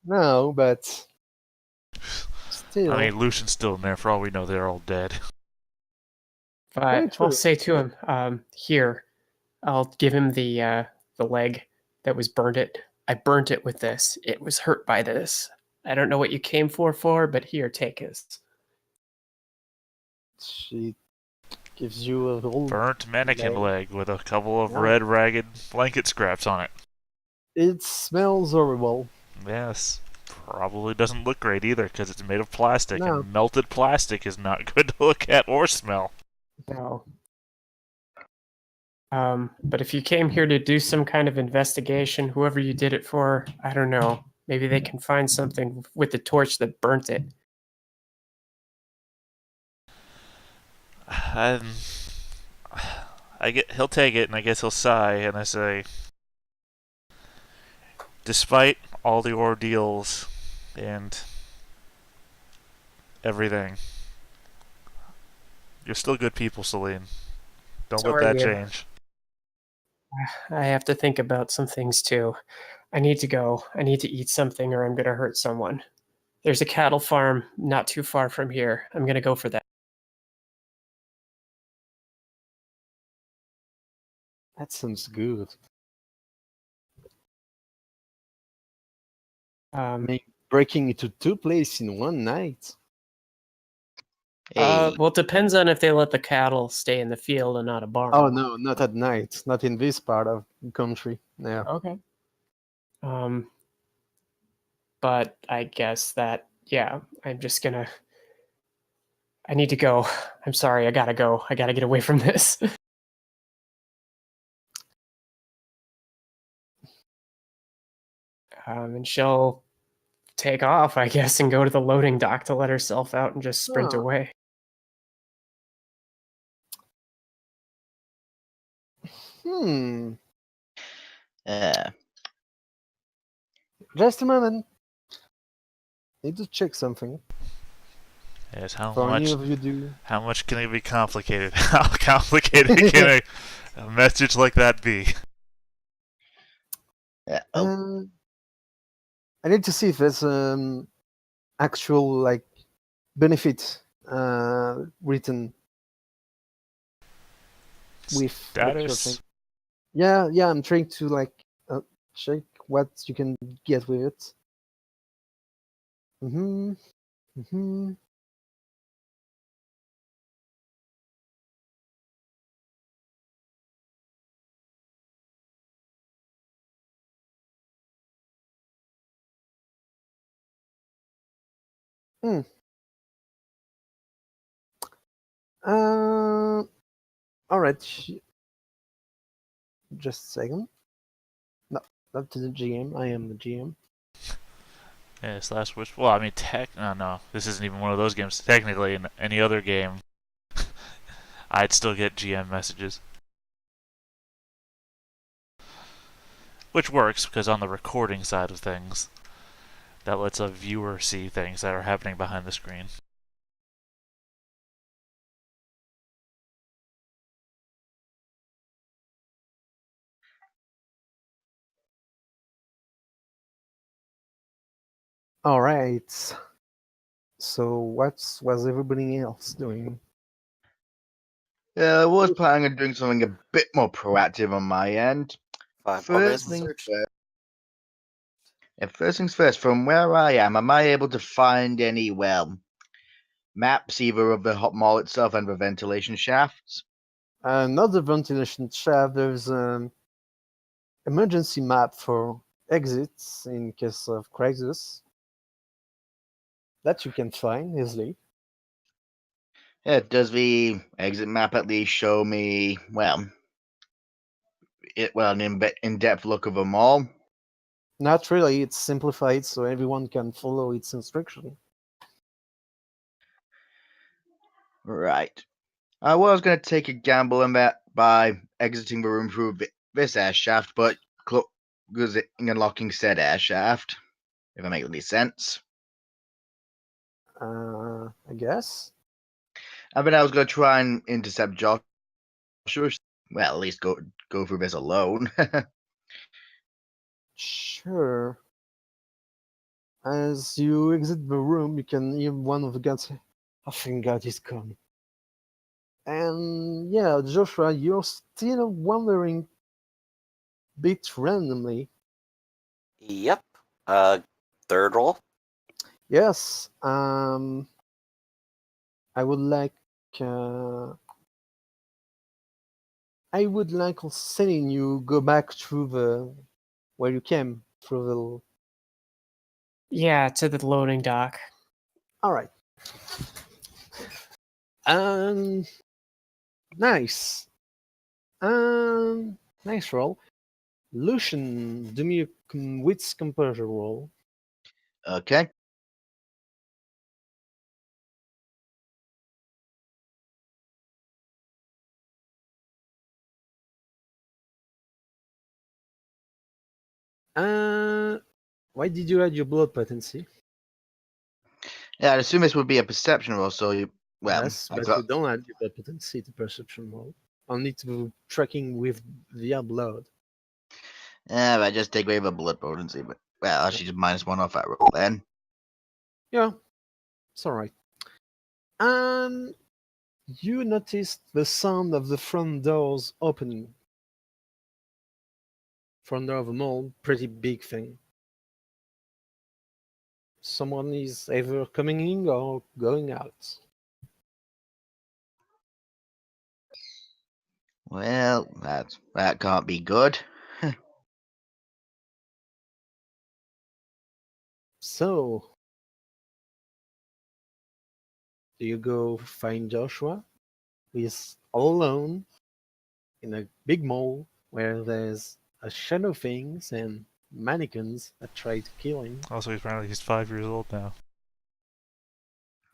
No, but still. I mean, Lucian's still in there. For all we know, they're all dead. Very But true. I'll say to him, here, I'll give him the leg that was burnt it. I burnt it with this. It was hurt by this. I don't know what you came for, but here, take this. She gives you a whole... Burnt mannequin leg with a couple of Yeah. red ragged blanket scraps on it. It smells horrible. Yes. Probably doesn't look great either because it's made of plastic, No. and melted plastic is not good to look at or smell. No. But if you came here to do some kind of investigation, whoever you did it for, I don't know. Maybe they can find something with the torch that burnt it. He'll take it, and I guess he'll sigh, and I say, despite all the ordeals and everything. You're still good people, Celine. Don't So let are that you. change. I have to think about some things too. I need to go. I need to eat something or I'm going to hurt someone. There's a cattle farm not too far from here. I'm going to go for that. That sounds good. Maybe breaking into two places in one night. Hey, Well, it depends on if they let the cattle stay in the field and not a barn. Oh no, not at night. Not in this part of the country. Yeah. Okay. But I guess that, yeah, I'm just gonna. I need to go. I'm sorry, I gotta go. I gotta get away from this. And she'll take off, I guess, and go to the loading dock to let herself out and just sprint Oh. away. Hmm. uh, Just a moment. Need to check something. Yes, For any of you do. how much can it be complicated? How complicated can a message like that be? oh, I need to see if there's actual like benefit written with what you're saying. Status? Yeah, I'm trying to like check what you can get with it. Mm-hmm. Hmm. All right. Just a second. No, not to the GM. I am the GM. Yes, last wish. Well, I mean, no, this isn't even one of those games. Technically, in any other game, I'd still get GM messages. Which works, because on the recording side of things, that lets a viewer see things that are happening behind the screen. All right. So what's everybody else doing? I was planning on doing something a bit more proactive on my end. 5 more minutes First to things search. first. First things first, from where I am I able to find any, well, maps either of the hot mall itself and the ventilation shafts? Not the ventilation shaft. There's an emergency map for exits in case of crisis that you can find easily. Yeah, does the exit map at least show me, well, an in-depth look of them all? Not really. It's simplified so everyone can follow its instruction. Right. I was going to take a gamble on that by exiting the room through this air shaft, but closing and unlocking said air shaft, if that makes any sense. I guess. I mean, I was going to try and intercept Joshua. Well, at least go through this alone. Sure. As you exit the room, you can hear one of the guards say, "I think God is coming." And yeah, Joshua, you're still wandering a bit randomly. Yep. Third roll. Yes. I would like. Uh, I would like seeing you go back through the where you came through the. Yeah, to the loading dock. All right. Nice. Nice roll. Lucian, do me a wits composure roll. Okay. Why did you add your blood potency? Yeah, I'd assume this would be a perception roll, so you. Well, Yes, I but got. you don't have the potency to perception roll. Only to tracking with via blood. Yeah, I just take away the blood potency, but well, actually just -1 off that roll then. Yeah, it's alright. And you noticed the sound of the front doors opening. Front door of a mall, pretty big thing. Someone is either coming in or going out. Well, that can't be good. So, do you go find Joshua? He's all alone in a big mall where there's a shadow things and mannequins that try to kill him. Also, he's 5 years old now.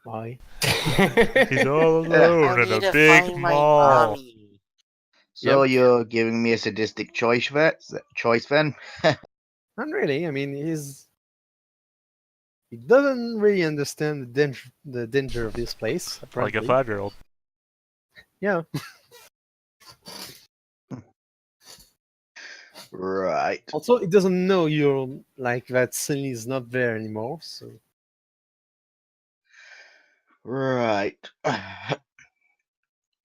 Why? He's all Yeah. alone I in need a to big find my mall. mommy. So Yep. you're giving me a sadistic choice, then? Not really. I mean, he doesn't really understand the danger of this place. Like Apparently, a 5-year-old. yeah. Right. Also, he doesn't know you're like that. Cindy is not there anymore. So Right.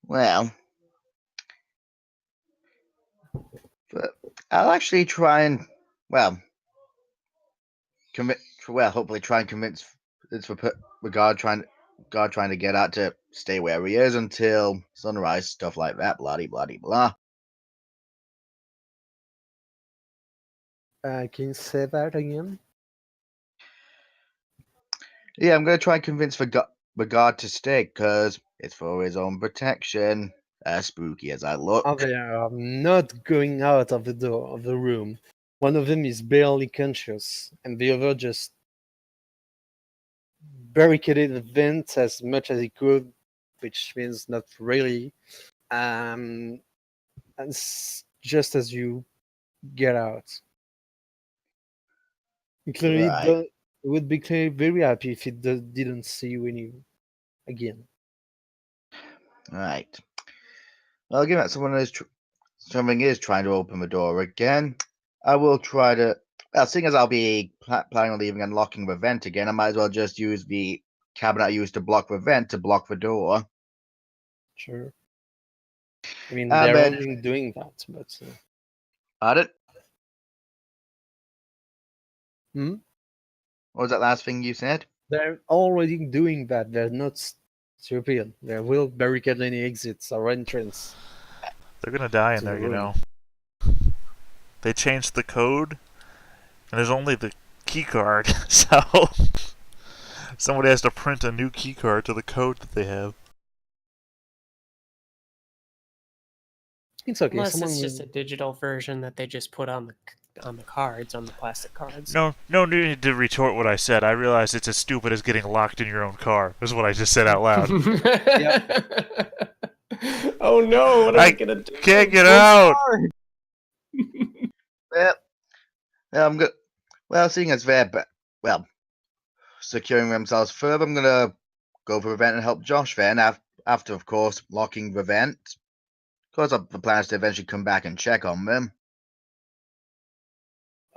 Well, but I'll actually try and, well, hopefully try and convince it's for God trying to get out to stay where he is until sunrise, stuff like that, bloody bloody blah. can you say that again? Yeah, I'm gonna try and convince the God to stay because it's for his own protection. As spooky as I look. Oh, they are not going out of the door of the room. One of them is barely conscious, and the other just barricaded the vent as much as he could, which means not really. And just as you get out, he clearly Right. he would be clearly very happy if he didn't see you again. Right. Well, given that something is trying to open the door again, I will try to. Well, seeing as I'll be planning on leaving and locking the vent again, I might as well just use the cabinet I used to block the vent to block the door. Sure. I mean, And they're then, only doing that, but pardon? hmm? What was that last thing you said? They're already doing that. They're not stupid. They will barricade any exits or entrance They're gonna die in to the there, you room. know. They changed the code, and there's only the key card, so somebody has to print a new key card to the code that they have. It's okay. Unless Someone it's will. just a digital version that they just put on the cards, on the plastic cards. No need to retort what I said. I realize it's as stupid as getting locked in your own car. Is what I just said out loud. Oh no! What am I I gonna do? can't get out. Well, I'm good. Well, seeing as they're securing themselves further, I'm gonna go for the vent and help Josh then. After, of course, locking the vent. Of course, the plan is to eventually come back and check on them.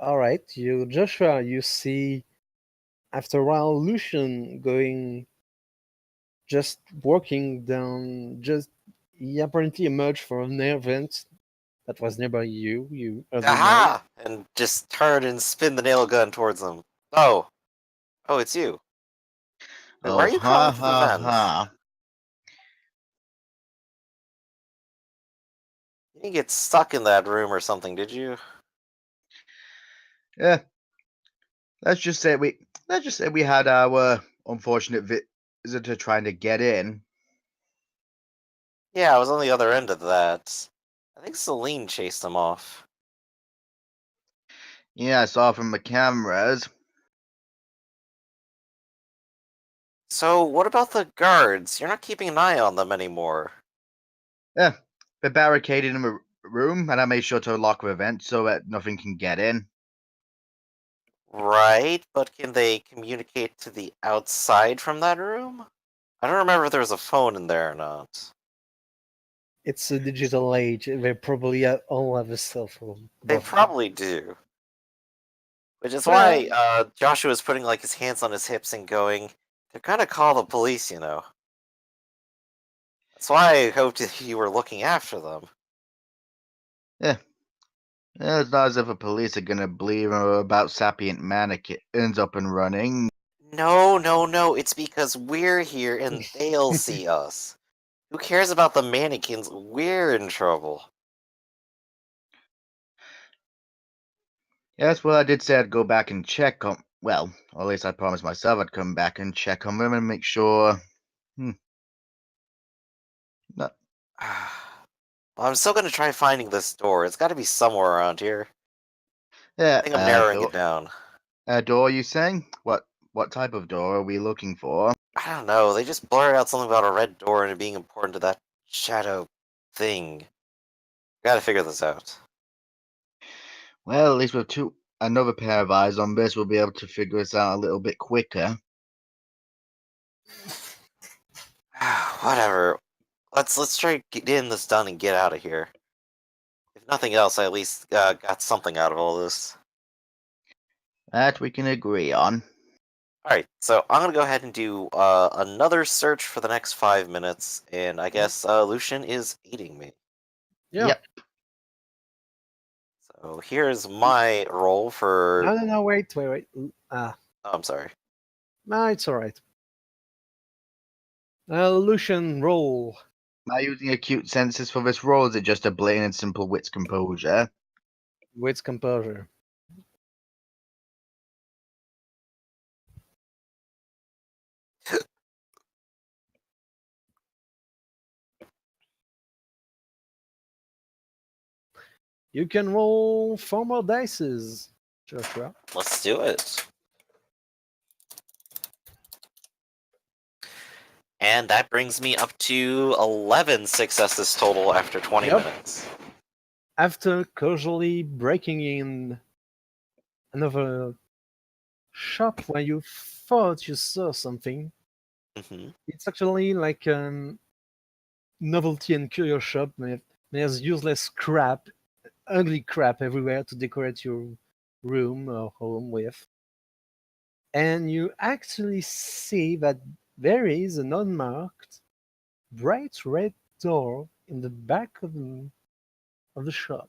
All right, Joshua. You see, after a while, Lucian just walking down. He apparently emerged from an air vent that was nearby you. You heard the noise. Aha! And just turn and spin the nail gun towards them. Oh, it's you. Wait, why Oh, are you crawling through the ha vents? ha! You didn't get stuck in that room or something, did you? Yeah. Let's just say we had our unfortunate visitor trying to get in. Yeah, I was on the other end of that. I think Celine chased him off. Yeah, I saw from the cameras. So, what about the guards? You're not keeping an eye on them anymore. Yeah, they're barricaded in the room, and I made sure to lock the vent so that nothing can get in. Right, but can they communicate to the outside from that room? I don't remember if there was a phone in there or not. It's a digital age. They probably all have a cell phone. They Both of them. probably do. Which is Well- why Joshua's putting like his hands on his hips and going, they're gonna call the police, you know. That's why I hoped that you were looking after them. Yeah, it's not as if the police are gonna believe about sapient mannequins up and running. No, no, no, it's because we're here and they'll see us. Who cares about the mannequins? We're in trouble. Yes, well, I did say I'd go back and check on. Well, or at least I promised myself I'd come back and check on them and make sure. No, Well, I'm still gonna try finding this door. It's gotta be somewhere around here. I yeah, think I'm narrowing it down. door, you saying? What type of door are we looking for? I don't know, they just blurred out something about a red door and it being important to that shadow thing. Gotta figure this out. Well, at least with another pair of eyes on this, we'll be able to figure this out a little bit quicker. Whatever. Let's try getting this done and get out of here. If nothing else, I at least got something out of all this. That we can agree on. Alright, so I'm gonna go ahead and do another search for the next 5 minutes, and I guess Lucian is aiding me. Yeah. Yep. So here's my role for. No, wait. Oh, I'm sorry. No, it's alright. Lucian, roll. Am I using acute senses for this role? Or is it just a plain and simple wits composure? With composure. You can roll 4 more dices, Joshua. Let's do it. And that brings me up to 11 successes total after 20 Yep. minutes. After casually breaking in another shop where you thought you saw something, hmm it's actually like a novelty and curio shop. There's useless crap, ugly crap everywhere to decorate your room or home with. And you actually see that there is an unmarked, bright red door in the back of the shop.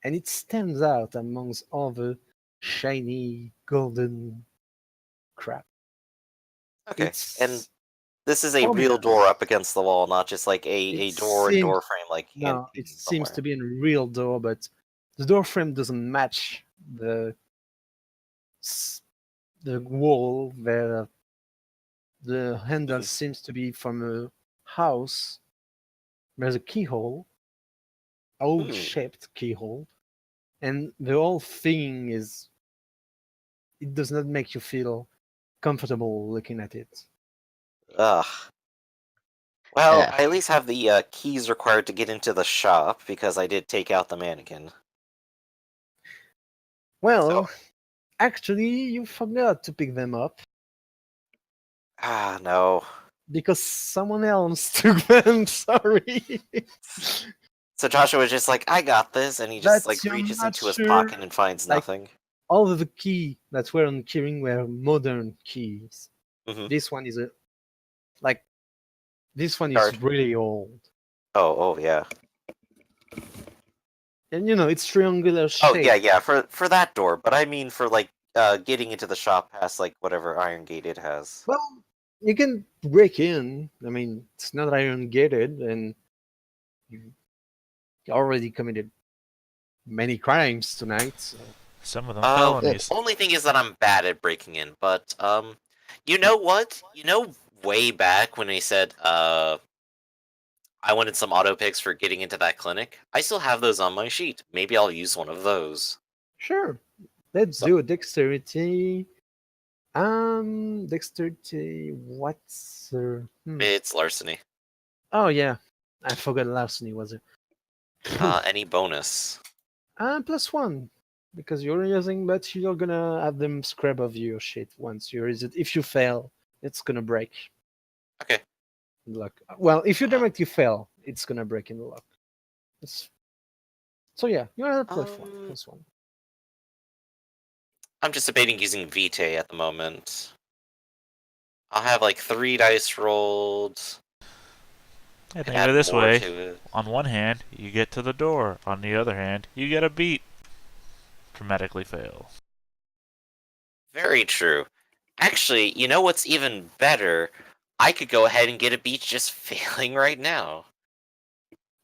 And it stands out amongst all the shiny golden crap. Okay, It's and this is a real formidable. door up against the wall, not just like a It door and seems- door frame like No, hanging it seems somewhere. to be a real door, but the door frame doesn't match the wall where the handle seems to be from a house. There's a keyhole, old shaped keyhole, and the whole thing is. It does not make you feel comfortable looking at it. Ugh. Well, Yeah. I at least have the keys required to get into the shop because I did take out the mannequin. Well, actually, you forgot to pick them up Ah, no. because someone else took them. Sorry. So Joshua was just like, I got this, and he just But like you're reaches not into his sure, pocket and finds like- nothing. All of the key that were on keyring were modern keys. Mhm. This one is this one is Card. really old, Oh, yeah. and it's triangular shape. Oh, yeah, for that door, but I mean for like getting into the shop past like whatever iron gate it has. Well, you can break in. I mean, it's not iron gated, and you already committed many crimes tonight. So. Some of them Oh, felonies. only thing is that I'm bad at breaking in, but you know what? Way back when he said I wanted some auto picks for getting into that clinic, I still have those on my sheet. Maybe I'll use one of those. Sure, let's do a dexterity. Dexterity. What's It's larceny. Oh yeah, I forgot larceny was it. Any bonus? +1. because you're using, but you're gonna have them scrap off your shit once you use it. If you fail, it's gonna break. Okay. In the lock. Well, if you directly fail, it's gonna break in the lock. It's... So yeah, you're at +1. +1. I'm just debating using Vitae at the moment. I'll have like 3 dice rolled. Hey, Could think of add it this more way. to it. On one hand, you get to the door. On the other hand, you get a beat. Dramatically fail. Very true. Actually, you know what's even better? I could go ahead and get a beat just failing right now.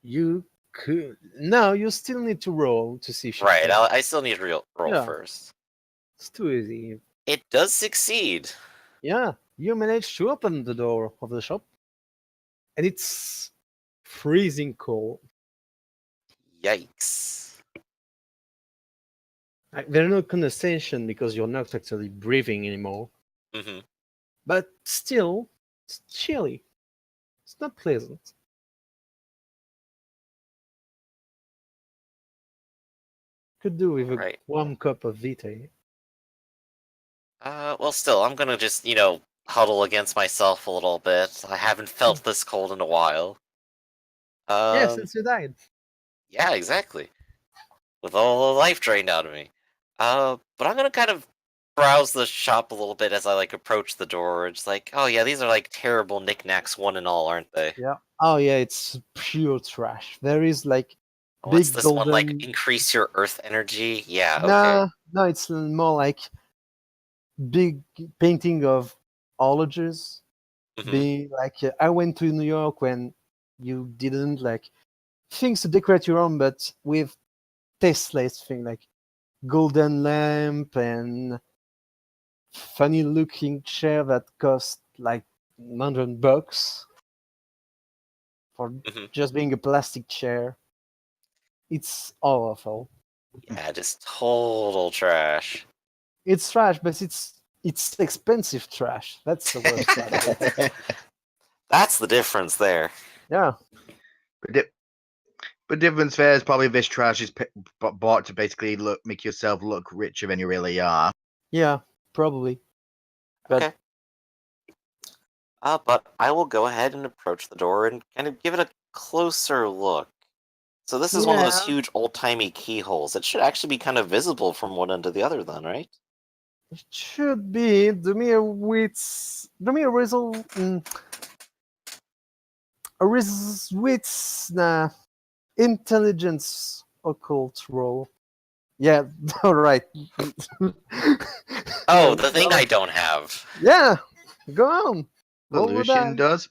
You could. No, you still need to roll to see if you Right, fail. I still need to roll Yeah. first. It's too easy. It does succeed. Yeah, you managed to open the door of the shop, and it's freezing cold. Yikes. Like, there's no condensation because you're not actually breathing anymore. Hmm. But still, it's chilly. It's not pleasant. Could do with a Right. warm cup of Vitae. Well, still, I'm gonna just, huddle against myself a little bit. I haven't felt this cold in a while. Yeah, Um, since you died. yeah, exactly. With all the life drained out of me. But I'm gonna kind of browse the shop a little bit as I approach the door. It's like, oh yeah, these are terrible knickknacks, one and all, aren't they? Yeah. Oh yeah, it's pure trash. There is What's big this one golden. increase your earth energy? Yeah, okay. Nah, no, it's more like big painting of ologies. Hmm. Being I went to New York when you didn't things to decorate your room, but with tasteless thing like golden lamp and funny looking chair that cost like $100 for Hmm. just being a plastic chair. It's awful. Yeah, just total trash. It's trash, but it's expensive trash. That's the worst part of it. That's the difference there. Yeah. But difference there is probably this trash is bought to basically make yourself look richer than you really are. Yeah, probably. But Okay. But I will go ahead and approach the door and kind of give it a closer look. So this is one of those yeah, huge old-timey keyholes. It should actually be kind of visible from one end to the other then, right? it should be the mere result with intelligence occult roll. Yeah, all right. Oh, the thing I don't have. Yeah, go on. Roll with Lucian that. does.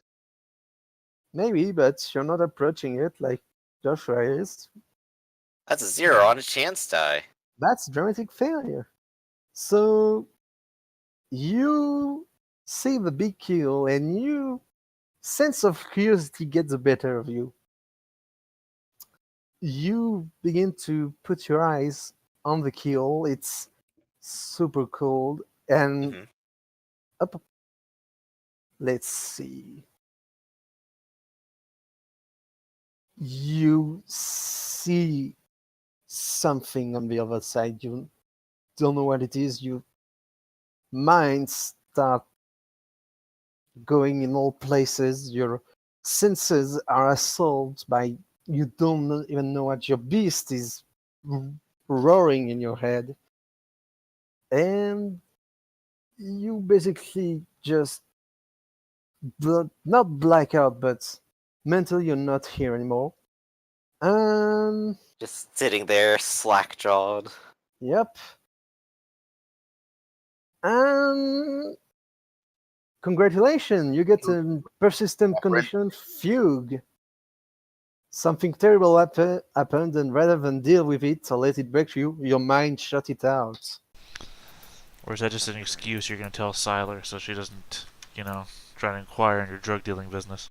Maybe, but you're not approaching it like Joshua is. That's a 0 on a chance die. That's dramatic failure. So you see the big kill, and you sense of curiosity gets the better of you. You begin to put your eyes on the keel. It's super cold, and Hmm. up. Let's see. You see something on the other side. You don't know what it is. Your mind start going in all places. Your senses are assaulted by you don't even know what your beast is roaring in your head, and you basically just not black out, but mentally you're not here anymore. Just sitting there, slack-jawed. Yep. Congratulations, you get a persistent condition fugue. Something terrible happened, and rather than deal with it or let it break you, your mind shut it out. Or is that just an excuse you're going to tell Siler so she doesn't, try to inquire in your drug dealing business?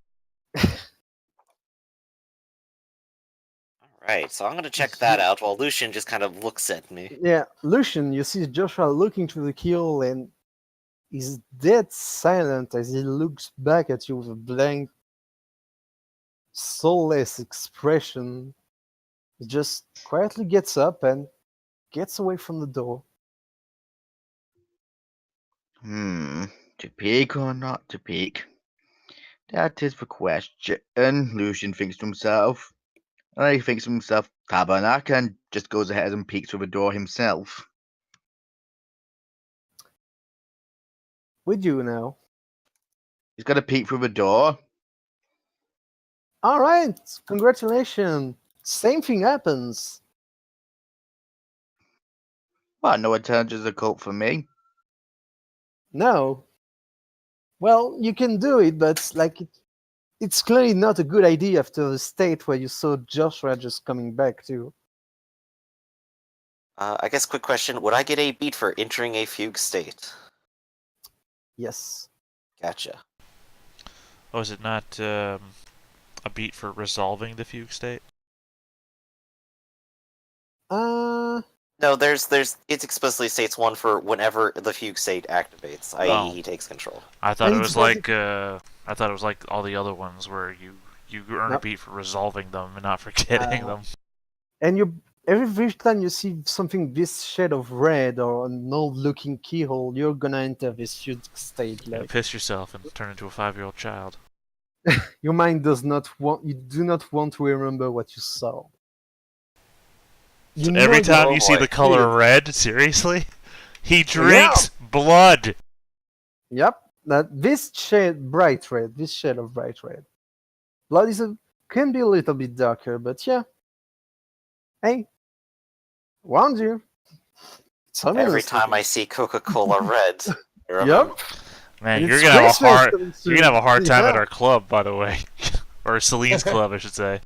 Alright, so I'm gonna check that out while Lucian just kind of looks at me. Yeah, Lucian, you see Joshua looking through the keyhole, and he's dead silent as he looks back at you with a blank, soulless expression. He just quietly gets up and gets away from the door. To peek or not to peek? That is the question. Lucian thinks to himself. And he thinks to himself, Tabernacle, and just goes ahead and peeks through the door himself. With you now. He's got to peek through the door. All right, congratulations. Same thing happens. Well, no intelligence occult for me. No. Well, you can do it, but like it's clearly not a good idea after the state where you saw Joshua just coming back to. I guess quick question: would I get a beat for entering a fugue state? Yes. Gotcha. Oh, is it not a beat for resolving the fugue state? No, there's it explicitly states one for whenever the fugue state activates, i.e. Oh. he takes control. I thought And it it's was like I thought it was like all the other ones where you earn a Nope. beat for resolving them and not for getting them. And every time you see something this shade of red or an old-looking keyhole, you're gonna enter this fugue state. You Like piss yourself and turn into a 5-year-old child. your mind does not want. You do not want to remember what you saw. So You every know time Oh you see boy. the color Dude. red, seriously, he drinks blood. Yep, that this shade bright red, this shade of bright red. Blood can be a little bit darker, but yeah. Hey, warned you. Every time I see Coca-Cola red, I remember. Yep. Man, And you're it's gonna have a Christmas hard coming you're gonna have a hard soon. time at Yeah. our club, by the way, or Celine's club, I should say.